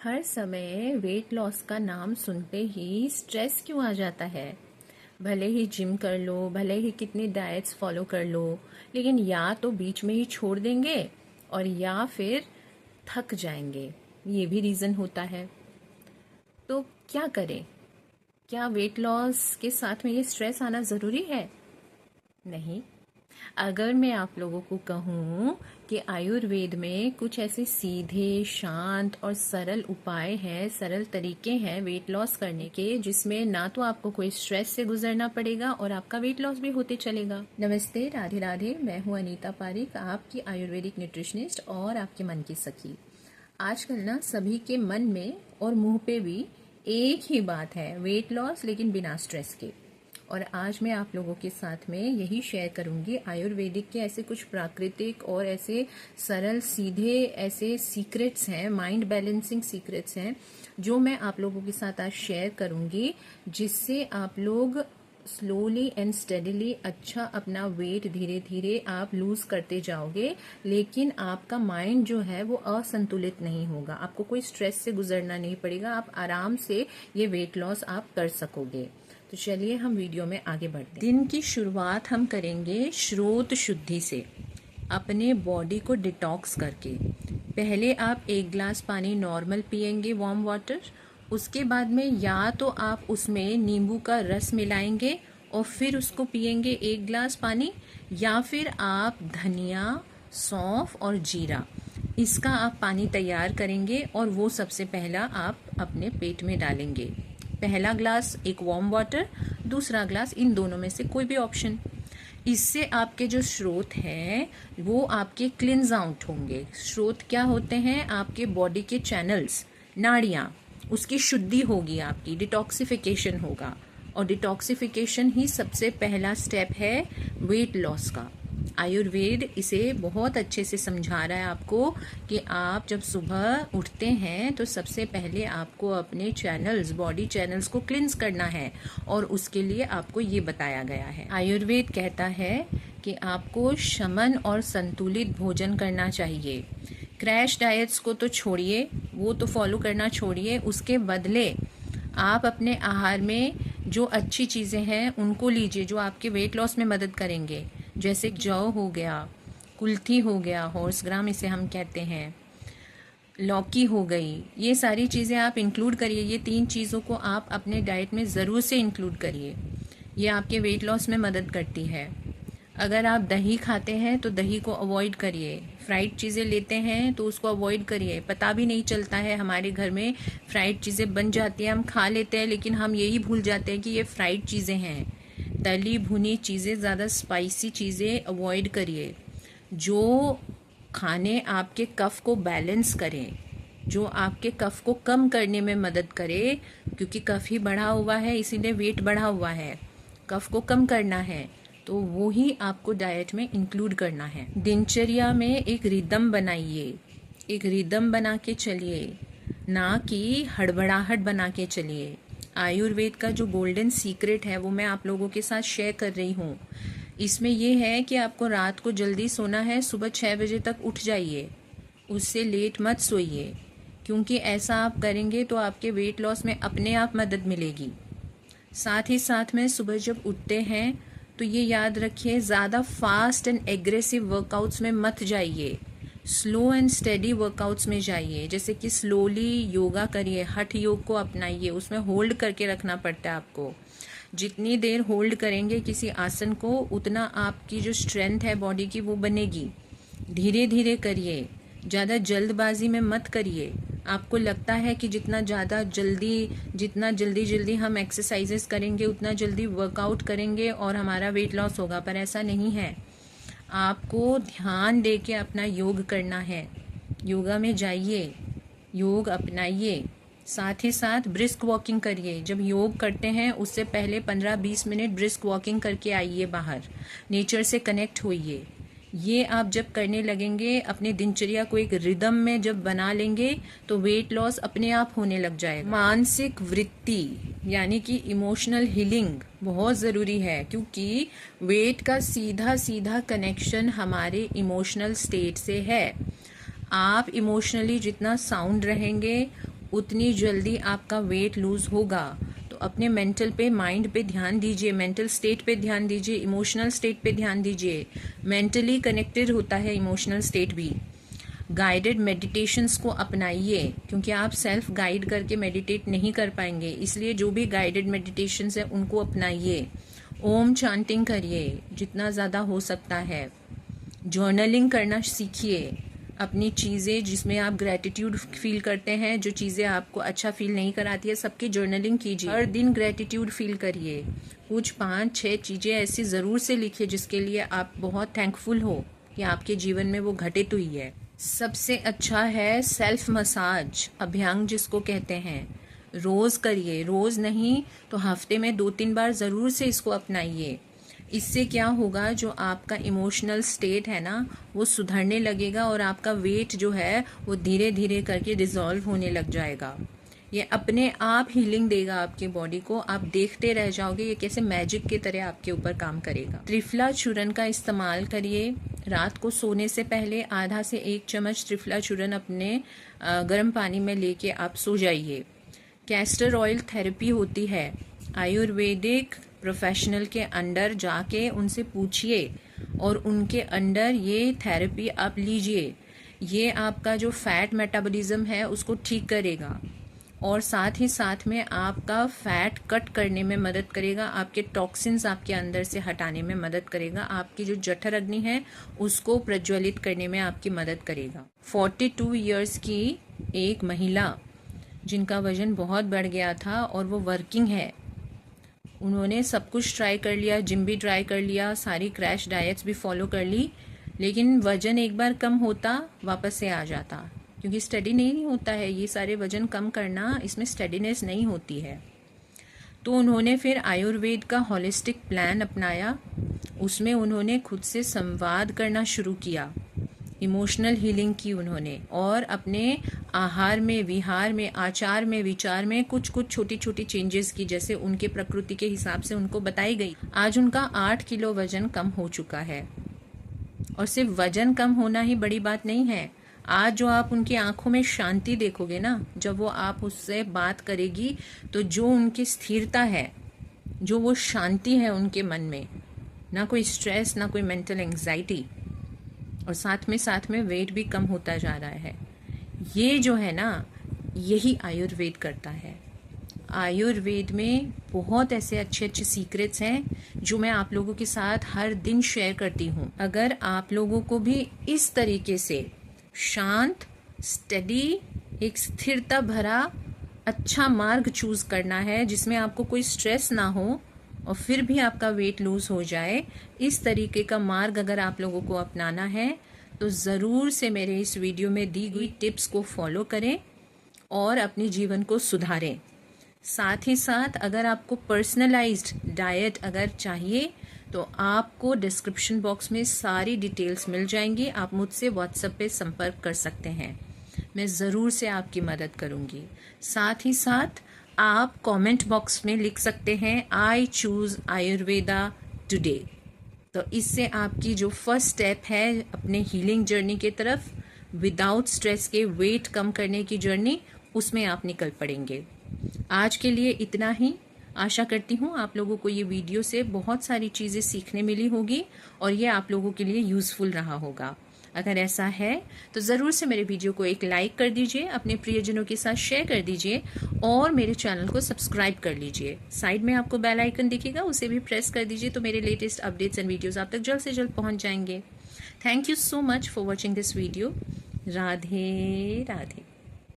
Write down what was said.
हर समय weight loss का नाम सुनते ही स्ट्रेस क्यों आ जाता है। भले ही जिम कर लो, भले ही कितनी डाइट्स फॉलो कर लो, लेकिन या तो बीच में ही छोड़ देंगे और या फिर थक जाएंगे। ये भी रीज़न होता है। तो क्या करें? क्या वेट लॉस के साथ में ये स्ट्रेस आना ज़रूरी है? नहीं। अगर मैं आप लोगों को कहूँ कि आयुर्वेद में कुछ ऐसे सीधे, शांत और सरल उपाय हैं, सरल तरीके हैं वेट लॉस करने के, जिसमें ना तो आपको कोई स्ट्रेस से गुजरना पड़ेगा और आपका वेट लॉस भी होते चलेगा। नमस्ते, राधे राधे। मैं हूँ अनीता पारिक, आपकी आयुर्वेदिक न्यूट्रिशनिस्ट और आपके मन की सखी। आजकल ना सभी के मन में और मुंह पे भी एक ही बात है, वेट लॉस, लेकिन बिना स्ट्रेस के। और आज मैं आप लोगों के साथ में यही शेयर करूंगी आयुर्वेदिक के ऐसे कुछ प्राकृतिक और ऐसे सरल सीधे ऐसे सीक्रेट्स हैं, माइंड बैलेंसिंग सीक्रेट्स हैं, जो मैं आप लोगों के साथ आज शेयर करूंगी, जिससे आप लोग स्लोली एंड स्टेडीली अच्छा अपना वेट धीरे धीरे आप लूज करते जाओगे, लेकिन आपका माइंड जो है वो असंतुलित नहीं होगा। आपको कोई स्ट्रेस से गुजरना नहीं पड़ेगा, आप आराम से ये वेट लॉस आप कर सकोगे। तो चलिए हम वीडियो में आगे बढ़ते हैं। दिन की शुरुआत हम करेंगे स्रोत शुद्धि से, अपने बॉडी को डिटॉक्स करके। पहले आप 1 गिलास पानी नॉर्मल पिएंगे, वार्म वाटर। उसके बाद में या तो आप उसमें नींबू का रस मिलाएंगे और फिर उसको पिएंगे 1 गिलास पानी, या फिर आप धनिया, सौंफ और जीरा, इसका आप पानी तैयार करेंगे और वो सबसे पहला आप अपने पेट में डालेंगे। पहला ग्लास एक वार्म वाटर, दूसरा ग्लास इन दोनों में से कोई भी ऑप्शन। इससे आपके जो स्रोत हैं वो आपके क्लिंज आउट होंगे। स्रोत क्या होते हैं? आपके बॉडी के चैनल्स, नाड़ियाँ, उसकी शुद्धि होगी, आपकी डिटॉक्सिफिकेशन होगा। और डिटॉक्सिफिकेशन ही सबसे पहला स्टेप है वेट लॉस का। आयुर्वेद इसे बहुत अच्छे से समझा रहा है आपको कि आप जब सुबह उठते हैं तो सबसे पहले आपको अपने चैनल्स, बॉडी चैनल्स को क्लिंस करना है, और उसके लिए आपको ये बताया गया है। आयुर्वेद कहता है कि आपको शमन और संतुलित भोजन करना चाहिए। क्रैश डाइट्स को तो छोड़िए, वो तो फॉलो करना छोड़िए। उसके बदले आप अपने आहार में जो अच्छी चीज़ें हैं उनको लीजिए, जो आपके वेट लॉस में मदद करेंगे। जैसे जौ हो गया, कुल्थी हो गया, हॉर्स ग्राम इसे हम कहते हैं, लौकी हो गई, ये सारी चीज़ें आप इंक्लूड करिए। ये 3 चीज़ों को आप अपने डाइट में ज़रूर से इंक्लूड करिए। ये आपके वेट लॉस में मदद करती है। अगर आप दही खाते हैं तो दही को अवॉइड करिए। फ्राइड चीज़ें लेते हैं तो उसको अवॉइड करिए। पता भी नहीं चलता है, हमारे घर में फ्राइड चीज़ें बन जाती हैं, हम खा लेते हैं, लेकिन हम यही भूल जाते हैं कि ये फ्राइड चीज़ें हैं। तली भुनी चीज़ें, ज़्यादा स्पाइसी चीज़ें अवॉइड करिए। जो खाने आपके कफ को बैलेंस करें, जो आपके कफ को कम करने में मदद करे, क्योंकि कफ ही बढ़ा हुआ है, इसीलिए वेट बढ़ा हुआ है। कफ को कम करना है तो वो ही आपको डाइट में इंक्लूड करना है। दिनचर्या में एक रिदम बनाइए, एक रिदम बना के चलिए, ना कि हड़बड़ाहट बना के चलिए। आयुर्वेद का जो गोल्डन सीक्रेट है वो मैं आप लोगों के साथ शेयर कर रही हूँ। इसमें यह है कि आपको रात को जल्दी सोना है, सुबह 6 बजे तक उठ जाइए, उससे लेट मत सोइए, क्योंकि ऐसा आप करेंगे तो आपके वेट लॉस में अपने आप मदद मिलेगी। साथ ही साथ में सुबह जब उठते हैं तो ये याद रखिए, ज़्यादा फास्ट एंड एग्रेसिव वर्कआउट्स में मत जाइए, स्लो एंड स्टेडी वर्कआउट्स में जाइए। जैसे कि स्लोली योगा करिए, हठ योग को अपनाइए, उसमें होल्ड करके रखना पड़ता है आपको। जितनी देर होल्ड करेंगे किसी आसन को, उतना आपकी जो स्ट्रेंथ है बॉडी की वो बनेगी। धीरे धीरे करिए, ज़्यादा जल्दबाजी में मत करिए। आपको लगता है कि जितना जल्दी हम एक्सरसाइजेस करेंगे उतना जल्दी वर्कआउट करेंगे और हमारा वेट लॉस होगा, पर ऐसा नहीं है। आपको ध्यान दे के अपना योग करना है। योगा में जाइए, योग अपनाइए, साथ ही साथ ब्रिस्क वॉकिंग करिए। जब योग करते हैं उससे पहले 15-20 मिनट ब्रिस्क वॉकिंग करके आइए, बाहर नेचर से कनेक्ट होइए। ये आप जब करने लगेंगे, अपने दिनचर्या को एक रिदम में जब बना लेंगे, तो वेट लॉस अपने आप होने लग जाएगा। मानसिक वृत्ति यानी कि इमोशनल हीलिंग बहुत ज़रूरी है, क्योंकि वेट का सीधा सीधा कनेक्शन हमारे इमोशनल स्टेट से है। आप इमोशनली जितना साउंड रहेंगे उतनी जल्दी आपका वेट लूज होगा। तो अपने मेंटल पे, माइंड पे ध्यान दीजिए, मेंटल स्टेट पे ध्यान दीजिए, इमोशनल स्टेट पे ध्यान दीजिए। मेंटली कनेक्टेड होता है इमोशनल स्टेट भी। गाइडेड मेडिटेशंस को अपनाइए, क्योंकि आप सेल्फ गाइड करके मेडिटेट नहीं कर पाएंगे, इसलिए जो भी गाइडेड मेडिटेशंस है उनको अपनाइए। ओम चांटिंग करिए जितना ज़्यादा हो सकता है। जर्नलिंग करना सीखिए, अपनी चीज़ें जिसमें आप ग्रेटिट्यूड फील करते हैं, जो चीज़ें आपको अच्छा फील नहीं कराती है, सबकी जर्नलिंग कीजिए। हर दिन ग्रेटिट्यूड फील करिए। कुछ 5-6 चीज़ें ऐसी ज़रूर से लिखिए जिसके लिए आप बहुत थैंकफुल हो कि आपके जीवन में वो घटित हुई है। सबसे अच्छा है सेल्फ मसाज, अभ्यंग जिसको कहते हैं। रोज़ करिए, रोज़ नहीं तो हफ्ते में 2-3 बार ज़रूर से इसको अपनाइए। इससे क्या होगा, जो आपका इमोशनल स्टेट है ना वो सुधरने लगेगा और आपका वेट जो है वो धीरे धीरे करके डिसॉल्व होने लग जाएगा। ये अपने आप हीलिंग देगा आपकी बॉडी को। आप देखते रह जाओगे ये कैसे मैजिक की तरह आपके ऊपर काम करेगा। त्रिफला चूर्ण का इस्तेमाल करिए। रात को सोने से पहले आधा से 1 चम्मच त्रिफला चूर्ण अपने गर्म पानी में लेके आप सो जाइए। कैस्टर ऑयल थेरेपी होती है। आयुर्वेदिक प्रोफेशनल के अंडर जाके उनसे पूछिए और उनके अंडर ये थेरेपी आप लीजिए। ये आपका जो फैट मेटाबॉलिज्म है उसको ठीक करेगा और साथ ही साथ में आपका फैट कट करने में मदद करेगा, आपके टॉक्सिन्स आपके अंदर से हटाने में मदद करेगा, आपकी जो जठर अग्नि है उसको प्रज्वलित करने में आपकी मदद करेगा। 42 इयर्स की एक महिला जिनका वजन बहुत बढ़ गया था और वो वर्किंग है, उन्होंने सब कुछ ट्राई कर लिया, जिम भी ट्राई कर लिया, सारी क्रैश डाइट्स भी फॉलो कर ली, लेकिन वजन एक बार कम होता वापस से आ जाता, क्योंकि स्टडी नहीं होता है ये सारे वजन कम करना, इसमें स्टडीनेस नहीं होती है। तो उन्होंने फिर आयुर्वेद का हॉलिस्टिक प्लान अपनाया। उसमें उन्होंने खुद से संवाद करना शुरू किया, इमोशनल हीलिंग की उन्होंने, और अपने आहार में, विहार में, आचार में, विचार में कुछ कुछ छोटी छोटी चेंजेस की, जैसे उनके प्रकृति के हिसाब से उनको बताई गई। आज उनका 8 किलो वजन कम हो चुका है। और सिर्फ वजन कम होना ही बड़ी बात नहीं है, आज जो आप उनकी आंखों में शांति देखोगे ना, जब वो आप उससे बात करेगी तो जो उनकी स्थिरता है, जो वो शांति है उनके मन में, ना कोई स्ट्रेस, ना कोई मेंटल एंजाइटी, और साथ में वेट भी कम होता जा रहा है। ये जो है ना, यही आयुर्वेद करता है। आयुर्वेद में बहुत ऐसे अच्छे अच्छे सीक्रेट्स हैं जो मैं आप लोगों के साथ हर दिन शेयर करती हूँ। अगर आप लोगों को भी इस तरीके से शांत, स्टडी, एक स्थिरता भरा अच्छा मार्ग चूज करना है जिसमें आपको कोई स्ट्रेस ना हो और फिर भी आपका वेट लूज हो जाए, इस तरीके का मार्ग अगर आप लोगों को अपनाना है तो ज़रूर से मेरे इस वीडियो में दी गई टिप्स को फॉलो करें और अपने जीवन को सुधारें। साथ ही साथ अगर आपको पर्सनलाइज्ड डाइट अगर चाहिए तो आपको डिस्क्रिप्शन बॉक्स में सारी डिटेल्स मिल जाएंगी। आप मुझसे व्हाट्सएप पे संपर्क कर सकते हैं, मैं ज़रूर से आपकी मदद करूंगी। साथ ही साथ आप कमेंट बॉक्स में लिख सकते हैं आई चूज़ आयुर्वेदा टुडे। तो इससे आपकी जो फर्स्ट स्टेप है अपने हीलिंग जर्नी के तरफ, विदाउट स्ट्रेस के वेट कम करने की जर्नी, उसमें आप निकल पड़ेंगे। आज के लिए इतना ही। आशा करती हूँ आप लोगों को ये वीडियो से बहुत सारी चीज़ें सीखने मिली होगी और ये आप लोगों के लिए यूज़फुल रहा होगा। अगर ऐसा है तो ज़रूर से मेरे वीडियो को एक लाइक कर दीजिए, अपने प्रियजनों के साथ शेयर कर दीजिए और मेरे चैनल को सब्सक्राइब कर लीजिए। साइड में आपको बेल आइकन दिखेगा, उसे भी प्रेस कर दीजिए तो मेरे लेटेस्ट अपडेट्स एंड वीडियोस आप तक जल्द से जल्द पहुंच जाएंगे। Thank you so much for watching this video. Radhe Radhe.